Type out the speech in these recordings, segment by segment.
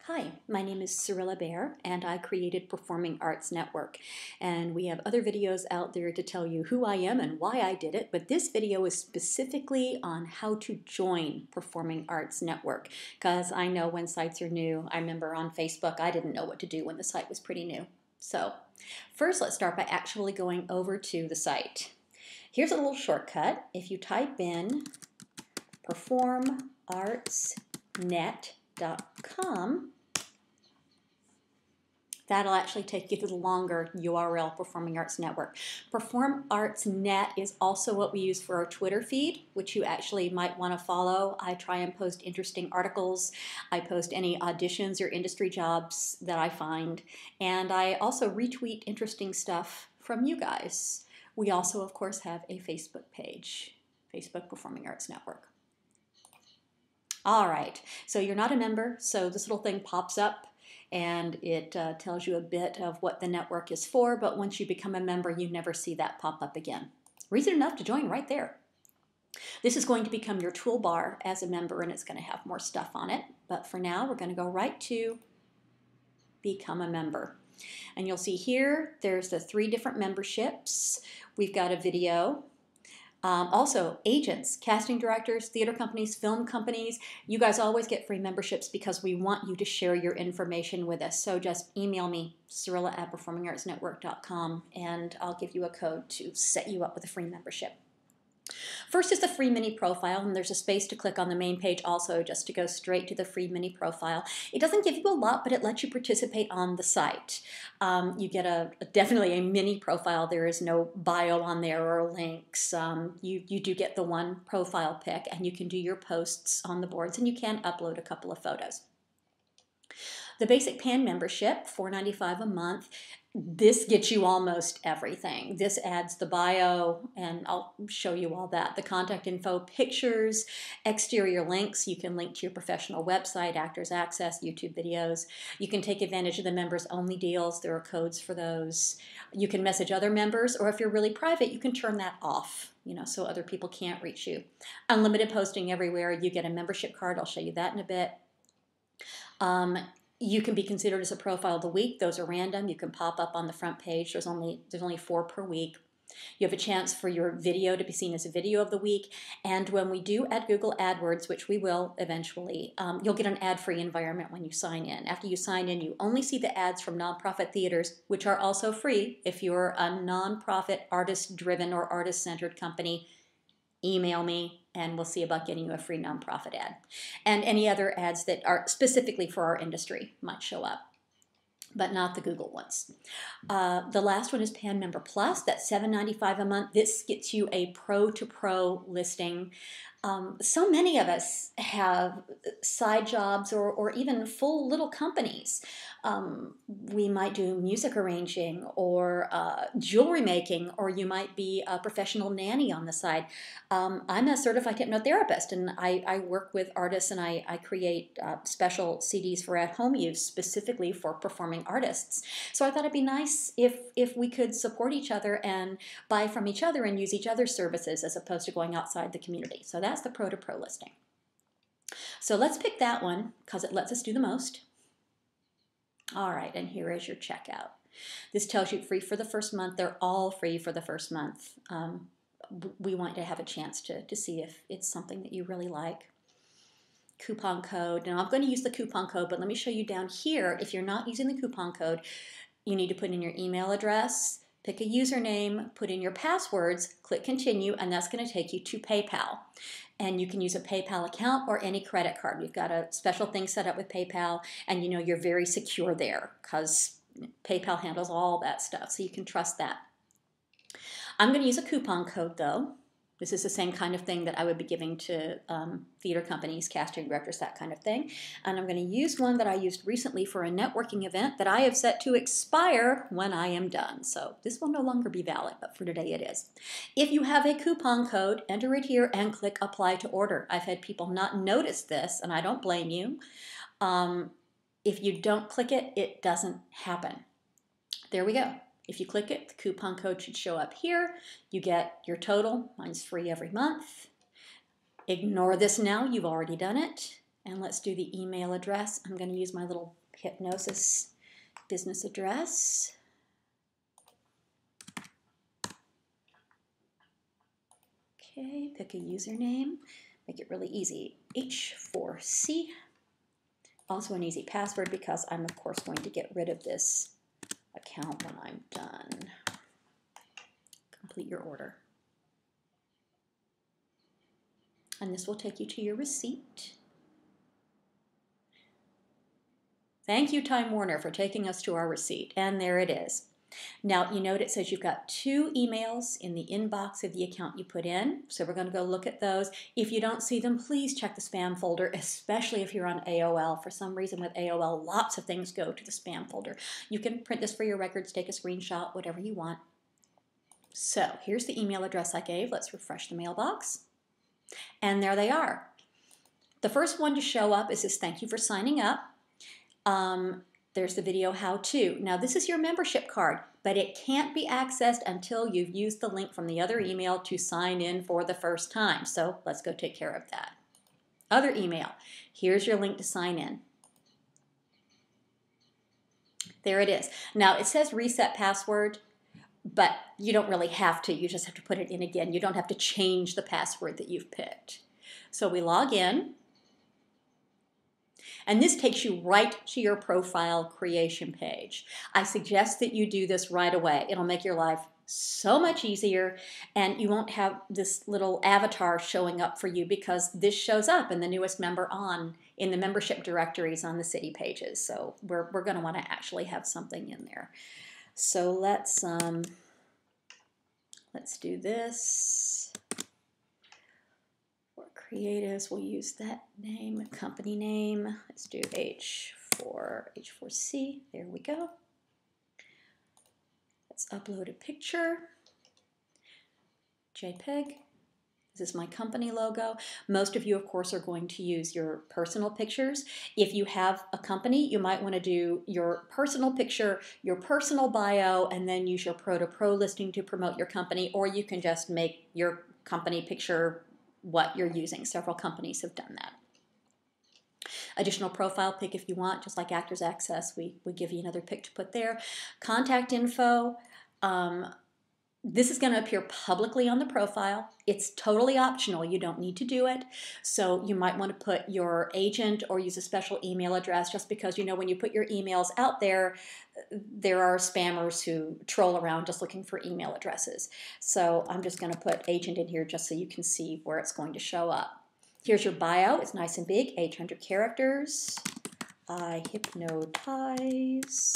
Hi, my name is Cyrilla Bear, and I created Performing Arts Network. And we have other videos out there to tell you who I am and why I did it, but this video is specifically on how to join Performing Arts Network, because I know when sites are new. I remember on Facebook, I didn't know what to do when the site was pretty new. So first, let's start by actually going over to the site. Here's a little shortcut. If you type in performartsnet.com, that'll actually take you to the longer URL, Performing Arts Network. Perform Arts Net is also what we use for our Twitter feed, which you actually might want to follow. I try and post interesting articles. I post any auditions or industry jobs that I find. And I also retweet interesting stuff from you guys. We also, of course, have a Facebook page, Facebook Performing Arts Network. All right, so you're not a member, so this little thing pops up and it tells you a bit of what the network is for, but once you become a member, you never see that pop up again. Reason enough to join right there. This is going to become your toolbar as a member, and it's going to have more stuff on it, but for now, we're going to go right to become a member. And you'll see here, there's the 3 different memberships. We've got a video. Also, agents, casting directors, theater companies, film companies, you guys always get free memberships because we want you to share your information with us. So just email me, Cyrilla@performingartsnetwork.com, and I'll give you a code to set you up with a free membership. First is the free mini profile, and there's a space to click on the main page also just to go straight to the free mini profile. It doesn't give you a lot, but it lets you participate on the site. You get definitely a mini profile. There is no bio on there or links. You do get the one profile pic, and you can do your posts on the boards, and you can upload a couple of photos. The basic PAN membership, $4.95 a month. This gets you almost everything. This adds the bio, and I'll show you all that. The contact info, pictures, exterior links. You can link to your professional website, Actors Access, YouTube videos. You can take advantage of the members only deals. There are codes for those. You can message other members, or if you're really private, you can turn that off, so other people can't reach you. Unlimited posting everywhere. You get a membership card. I'll show you that in a bit. You can be considered as a profile of the week. Those are random. You can pop up on the front page. There's only 4 per week. You have a chance for your video to be seen as a video of the week. And when we do add Google AdWords, which we will eventually, you'll get an ad-free environment when you sign in. After you sign in, you only see the ads from nonprofit theaters, which are also free. If you're a nonprofit, artist-driven, or artist-centered company, email me, and we'll see about getting you a free nonprofit ad. And any other ads that are specifically for our industry might show up, but not the Google ones. The last one is PAN Member Plus. That's $7.95 a month. This gets you a pro-to-pro listing. So many of us have side jobs or even full little companies. We might do music arranging or jewelry making, or you might be a professional nanny on the side. I'm a certified hypnotherapist, and I work with artists, and I create special CDs for at-home use specifically for performing artists. So I thought it'd be nice if we could support each other and buy from each other and use each other's services as opposed to going outside the community. So that's the pro-to-pro listing. So let's pick that one because it lets us do the most. All right, and here is your checkout. This tells you free for the first month. They're all free for the first month. We want to have a chance to see if it's something that you really like. Coupon code. Now I'm going to use the coupon code, but let me show you down here. If you're not using the coupon code, you need to put in your email address, pick a username, put in your passwords, click continue, and that's going to take you to PayPal. And you can use a PayPal account or any credit card. We've got a special thing set up with PayPal, and you're very secure there because PayPal handles all that stuff, so you can trust that. I'm going to use a coupon code, though. This is the same kind of thing that I would be giving to theater companies, casting directors, that kind of thing. And I'm going to use one that I used recently for a networking event that I have set to expire when I am done. So this will no longer be valid, but for today it is. If you have a coupon code, enter it here and click Apply to Order. I've had people not notice this, and I don't blame you. If you don't click it, it doesn't happen. There we go. If you click it, the coupon code should show up here. You get your total. Mine's free every month. Ignore this now. You've already done it. And let's do the email address. I'm going to use my little Hypnosis business address. Okay, pick a username. Make it really easy. H4C. Also an easy password because I'm of course going to get rid of this account when I'm done. Complete your order. And this will take you to your receipt. Thank you, Time Warner, for taking us to our receipt. And there it is. Now, you note it says you've got 2 emails in the inbox of the account you put in. So we're going to go look at those. If you don't see them, please check the spam folder, especially if you're on AOL. For some reason with AOL, lots of things go to the spam folder. You can print this for your records, take a screenshot, whatever you want. So here's the email address I gave. Let's refresh the mailbox. And there they are. The first one to show up is this thank you for signing up. There's the video how-to. Now this is your membership card, but it can't be accessed until you've used the link from the other email to sign in for the first time. So let's go take care of that. Other email, here's your link to sign in. There it is. Now it says reset password, but you don't really have to. You just have to put it in again. You don't have to change the password that you've picked. So we log in. And this takes you right to your profile creation page. I suggest that you do this right away. It'll make your life so much easier, and you won't have this little avatar showing up for you because this shows up in the newest member on in the membership directories on the city pages. So we're going to want to actually have something in there. So let's do this. Creatives, we'll use that name, company name. Let's do H4C. There we go. Let's upload a picture. JPEG. This is my company logo. Most of you, of course, are going to use your personal pictures. If you have a company, you might want to do your personal picture, your personal bio, and then use your Pro2Pro listing to promote your company, or you can just make your company picture what you're using. Several companies have done that. Additional profile pic if you want, just like Actors Access, we give you another pic to put there. Contact info. This is going to appear publicly on the profile. It's totally optional. You don't need to do it. So you might want to put your agent or use a special email address just because, you know, when you put your emails out there, there are spammers who troll around just looking for email addresses. So I'm just going to put agent in here just so you can see where it's going to show up. Here's your bio. It's nice and big, 800 characters. I hypnotize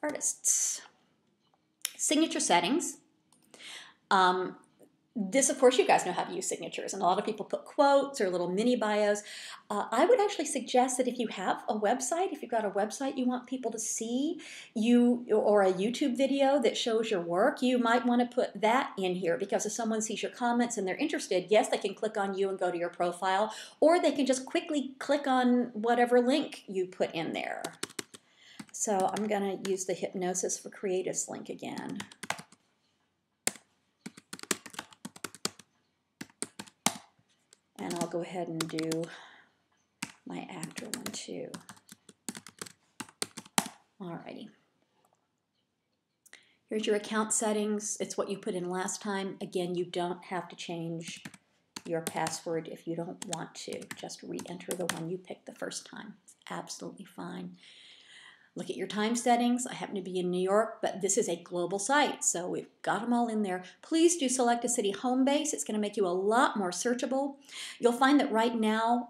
artists. Signature settings. This, of course, you guys know how to use signatures, and a lot of people put quotes or little mini bios. I would actually suggest that if you have a website, if you've got a website you want people to see, or a YouTube video that shows your work, you might want to put that in here because if someone sees your comments and they're interested, yes, they can click on you and go to your profile, or they can just quickly click on whatever link you put in there. So I'm going to use the Hypnosis for Creatives link again. And I'll go ahead and do my actor one too. Alrighty. Here's your account settings. It's what you put in last time. Again, you don't have to change your password if you don't want to. Just re-enter the one you picked the first time. It's absolutely fine. Look at your time settings. I happen to be in New York, but this is a global site, so we've got them all in there. Please do select a city home base. It's going to make you a lot more searchable. You'll find that right now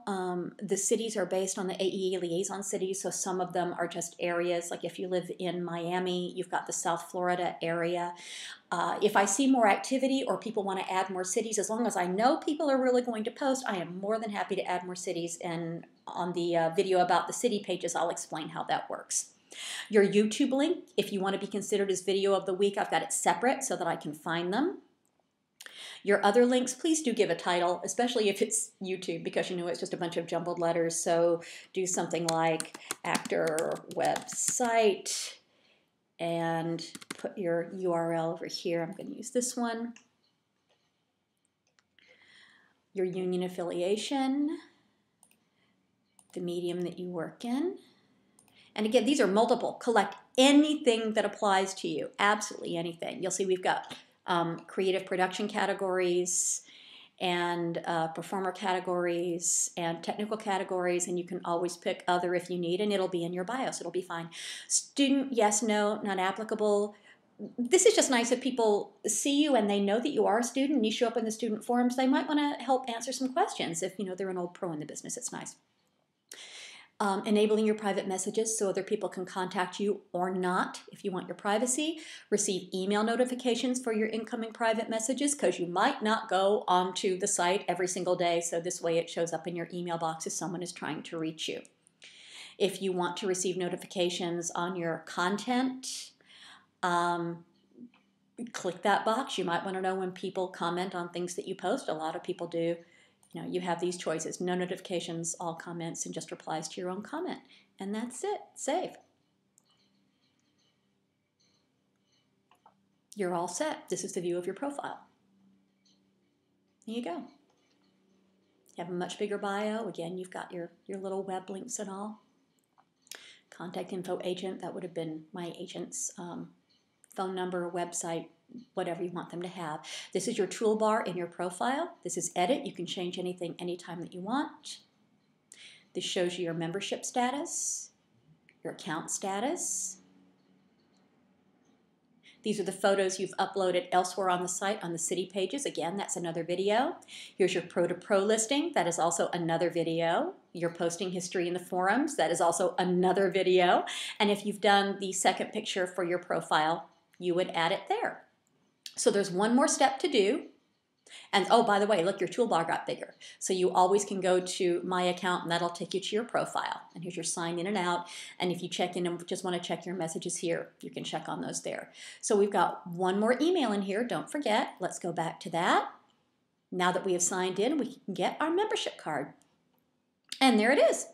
the cities are based on the AEA liaison cities, so some of them are just areas. Like if you live in Miami, you've got the South Florida area. If I see more activity or people want to add more cities, as long as I know people are really going to post, I am more than happy to add more cities. And on the video about the city pages, I'll explain how that works. Your YouTube link, if you want to be considered as video of the week, I've got it separate so that I can find them. Your other links, please do give a title, especially if it's YouTube, because you know it's just a bunch of jumbled letters. So do something like actor website and put your URL over here. I'm going to use this one. your union affiliation, the medium that you work in. And again, these are multiple. Collect anything that applies to you, absolutely anything. You'll see we've got creative production categories and performer categories and technical categories, and you can always pick other if you need, and it'll be in your bio, so it'll be fine. Student, yes, no, not applicable. This is just nice if people see you and they know that you are a student and you show up in the student forums. They might want to help answer some questions if they're an old pro in the business. It's nice. Enabling your private messages so other people can contact you or not if you want your privacy. Receive email notifications for your incoming private messages because you might not go onto the site every single day, so this way it shows up in your email box if someone is trying to reach you. If you want to receive notifications on your content, click that box. You might want to know when people comment on things that you post. A lot of people do. You have these choices: no notifications, all comments, and just replies to your own comment. And that's it. Save. You're all set. This is the view of your profile. There you go. You have a much bigger bio. Again, you've got your little web links and all. Contact info agent, that would have been my agent's phone number, website, whatever you want them to have. This is your toolbar in your profile. This is edit. You can change anything anytime that you want. This shows you your membership status, your account status. These are the photos you've uploaded elsewhere on the site on the city pages. Again, that's another video. Here's your pro to pro listing. That is also another video. Your posting history in the forums. That is also another video. And if you've done the second picture for your profile, you would add it there. So there's one more step to do. And oh, by the way, look, your toolbar got bigger. So you always can go to my account and that'll take you to your profile. And here's your sign in and out. And if you check in and just want to check your messages here, you can check on those there. So we've got one more email in here. Don't forget. Let's go back to that. Now that we have signed in, we can get our membership card. And there it is.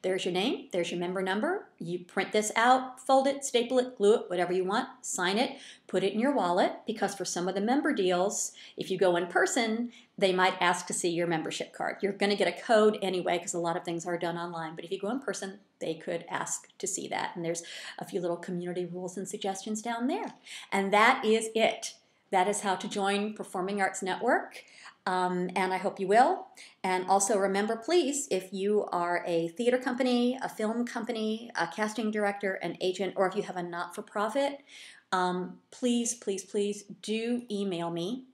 There's your name, there's your member number. You print this out, fold it, staple it, glue it, whatever you want, sign it, put it in your wallet, because for some of the member deals, if you go in person, they might ask to see your membership card. You're going to get a code anyway because a lot of things are done online, but if you go in person, they could ask to see that. And there's a few little community rules and suggestions down there. And that is it. That is how to join Performing Arts Network. And I hope you will. And also remember, please, if you are a theater company, a film company, a casting director, an agent, or if you have a not-for-profit, please, please, please do email me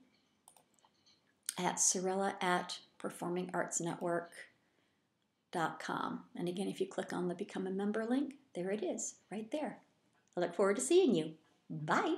at Cirilla@performingartsnetwork.com. And again, if you click on the Become a Member link, there it is, right there. I look forward to seeing you. Bye.